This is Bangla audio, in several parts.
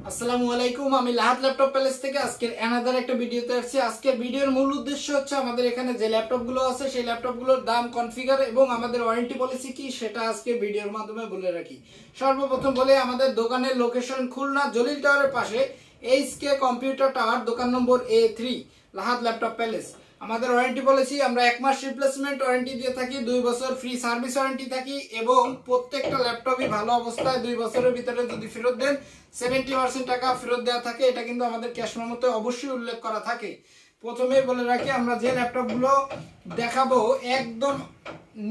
আসসালামু আলাইকুম, আমি লাহাত ল্যাপটপ প্যালেস থেকে আজকের অ্যানাদার একটা ভিডিওতে আসছি। আজকের ভিডিওর মূল উদ্দেশ্য হচ্ছে আমাদের এখানে যে ল্যাপটপগুলো আছে সেই ল্যাপটপগুলোর দাম, কনফিগার এবং আমাদের ওয়ারেন্টি পলিসি কি সেটা আজকে ভিডিওর মাধ্যমে বলে রাখি। সর্বপ্রথম বলে আমাদের দোকানের লোকেশন খুলনা জলিল টাওয়ারের পাশে এইচকে কম্পিউটার টাওয়ার, দোকান নম্বর A3, লাহাত ল্যাপটপ প্যালেস। আমাদের ওয়ারেন্টি পলিসি, আমরা 1 মাস রিপ্লেসমেন্ট ওয়ারেন্টি দিয়ে থাকি, 2 বছর ফ্রি সার্ভিস ওয়ারেন্টি থাকি এবং প্রত্যেকটা ল্যাপটপই ভালো অবস্থায় 2 বছরের ভিতরে যদি ফেরত দেন 70% টাকা ফেরত দেওয়া থাকে। এটা কিন্তু আমাদের ক্যাশ মেমোতে অবশ্যই উল্লেখ করা থাকে। প্রথমে বলে রাখি, আমরা যে ল্যাপটপগুলো দেখাবো একদম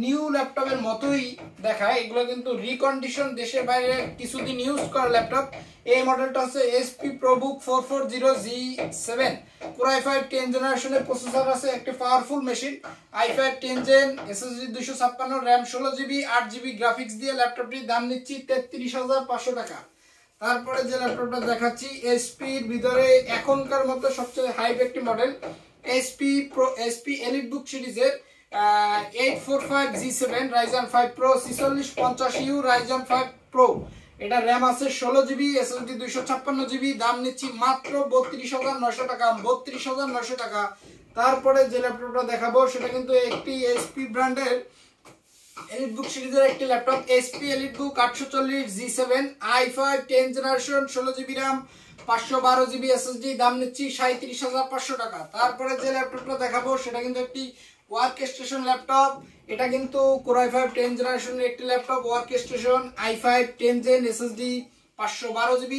নিউ ল্যাপটপের মতোই দেখায়। এগুলো কিন্তু রিকন্ডিশন, দেশের বাইরে কিছুদিন ইউজ করা ল্যাপটপ। এই মডেলটা হচ্ছে HP ProBook 440G7 Core i5 10 জেনারেশনের প্রসেসর আছে, একটি powerful machine, i5 10 gen, SSD 256, RAM 16GB, 8GB graphics দিয়ে ল্যাপটপটির দাম নিচ্ছি 33,500 টাকা। তারপরে যে ল্যাপটপটা দেখাচ্ছি এসপির ভিতরে এখনকার মতো সবচেয়ে হাইপ একটি মডেল, এসপি এলিটবুক সিরিজের 845G7 Ryzen 5 Pro 4650U Ryzen 5 Pro। এটা র্যাম আছে 16GB, SSD 256GB, দাম নিচ্ছি মাত্র 32,900 টাকা। 32,900 টাকা। তারপরে যে ল্যাপটপটা দেখাবো সেটা কিন্তু একটি এসপি ব্র্যান্ডের এলিটবুক সিরিজের একটি laptop, SP EliteBook 840G7 i5 10 generation, 16GB RAM, 512GB SSD, দাম নিচ্ছি 37,500 টাকা। তারপরে যে ল্যাপটপটা দেখাবো সেটা কিন্তু একটি ওয়ার্ক স্টেশন ল্যাপটপ। এটা কিন্তু Core i5 10 জেনারেশনের একটি laptop, work station, i5 10 gen, SSD 512GB,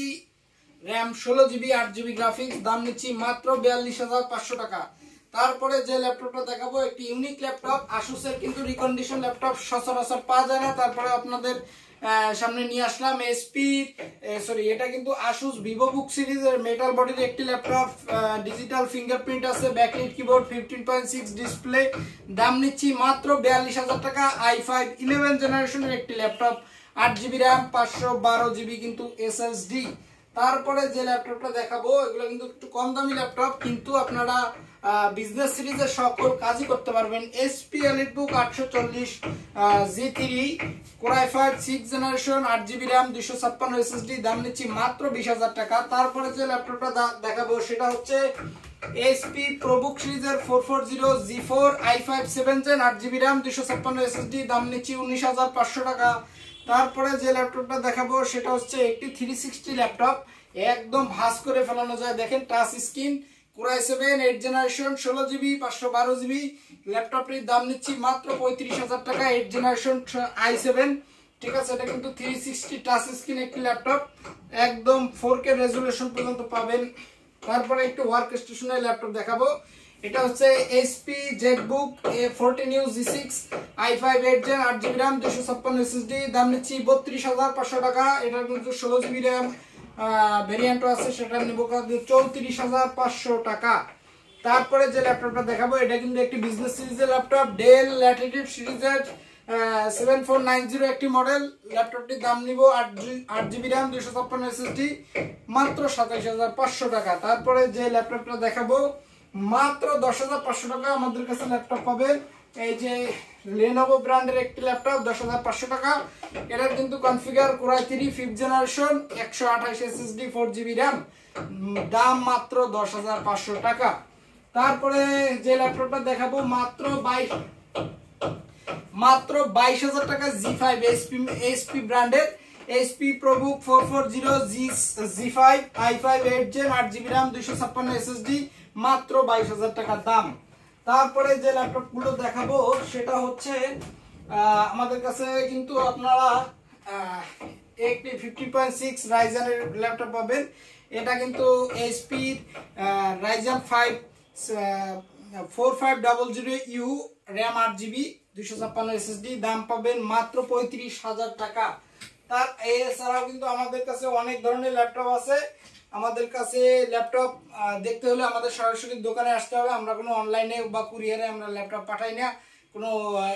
RAM 16GB, 8GB graphics, দাম নিচ্ছি মাত্র 42,500 টাকা। তারপরে যে ল্যাপটপটা দেখাবো একটি ইউনিক ল্যাপটপ, আসুসের কিন্তু রিকন্ডিশন ল্যাপটপ সচরাচর পাওয়া যায় না। তারপরে আপনাদের সামনে নিয়ে আসলাম এটা কিন্তু আসুস ভিভোবুক সিরিজের মেটাল বডির একটি ল্যাপটপ, ডিজিটাল ফিঙ্গারপ্রিন্ট আছে, ব্যাকলাইট কিবোর্ড, 15.6 ডিসপ্লে, দাম নিচ্ছি মাত্র 42,000 টাকা। i5 11 জেনারেশনের একটি ল্যাপটপ, 8GB RAM, 512GB কিন্তু SSD। তারপরে যে ল্যাপটপটা দেখাবো এগুলো কিন্তু একটু কম দামি ল্যাপটপ, কিন্তু আপনারা বিজনেস সিরিজের সকল কাজই করতে পারবেন। SP EliteBook 840G3 Core i5 6 generation, 8GB RAM, 256 SSD, দাম নিচ্ছি মাত্র 20,000 টাকা। তারপরে যে ল্যাপটপটা দেখাবো সেটা হচ্ছে এসপি প্রোবুক সিরিজের 440G4 i5 7 gen, 8GB RAM, 256 SSD, দাম নিচ্ছি 19,500 টাকা। তারপরে যে ল্যাপটপটা দেখাবো সেটা হচ্ছে একটি 360 ল্যাপটপ, একদম ভাঁজ করে ফেলানো যায়, দেখেন touch screen, Core i7 8 generation, 16GB, 512GB, ল্যাপটপটির দাম নিচ্ছি মাত্র 35,000 টাকা। 8 জেনারেশন i7, ঠিক আছে। এটা কিন্তু 360 টাচ স্ক্রিন একটি ল্যাপটপ, একদম 4K রেজুলেশন পর্যন্ত পাবেন। তারপরে একটু ওয়ার্ক স্টেশনের ল্যাপটপ দেখাবো, এটা হচ্ছে HP ZBook A14U G6 i5 8 gen, 8GB RAM, 256 SSD, দাম নিচ্ছি 32,500 টাকা। এটা কিন্তু 16GB RAM ভেরিয়েন্টও আছে, সেটা নিব 34,500 টাকা। তারপরে যে ল্যাপটপটা দেখাবো এটা কিন্তু একটি বিজনেস সিরিজের ল্যাপটপ, ডেল ল্যাটিটিউড সিরিজের 7490 একটি মডেল। ল্যাপটপটির দাম নিব 8GB RAM, 256 SSD, মাত্র 27,500 টাকা। তারপরে যে ল্যাপটপটা দেখাবো মাত্র 10,500 টাকা আমাদের কাছে ল্যাপটপ পাবেন। এই যে Lenovo ব্র্যান্ডের একটি ল্যাপটপ, 10,500 টাকা। এটার কিন্তু configure Core i3 5th generation, 128 SSD, 4GB RAM, দাম মাত্র 10,500 টাকা। তারপরে যে ল্যাপটপটা দেখাবো মাত্র 22,000 টাকা, G5 HP ব্র্যান্ডের HP ProBook 440G5 i5 8 gen, 8GB RAM, 256 SSD, মাত্র 22,000 টাকা দাম। তারপরে যে ল্যাপটপ গুলো দেখাবো সেটা হচ্ছে আমাদের কাছে কিন্তু আপনারা একটি 15.6 Ryzen এর ল্যাপটপ পাবেন। এটা কিন্তু HP Ryzen 5 4500U, RAM 8GB, 256 SSD, দাম পাবেন মাত্র 35,000 টাকা। তার এছাড়াও কিন্তু আমাদের কাছে অনেক ধরনের ল্যাপটপ আছে। আমাদের কাছে ল্যাপটপ দেখতে হলে আমাদের সরাসরি দোকানে আসতে হবে। আমরা কোনো অনলাইনে বা কুরিয়ারে আমরা ল্যাপটপ পাঠাই না, কোনো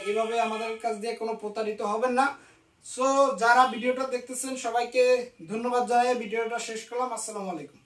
এভাবে আমাদের কাছ দিয়ে কোনো প্রতারিত হবেন না। সো যারা ভিডিওটা দেখতেছেন সবাইকে ধন্যবাদ জানাই ভিডিওটা শেষ করলাম। আসসালামু আলাইকুম।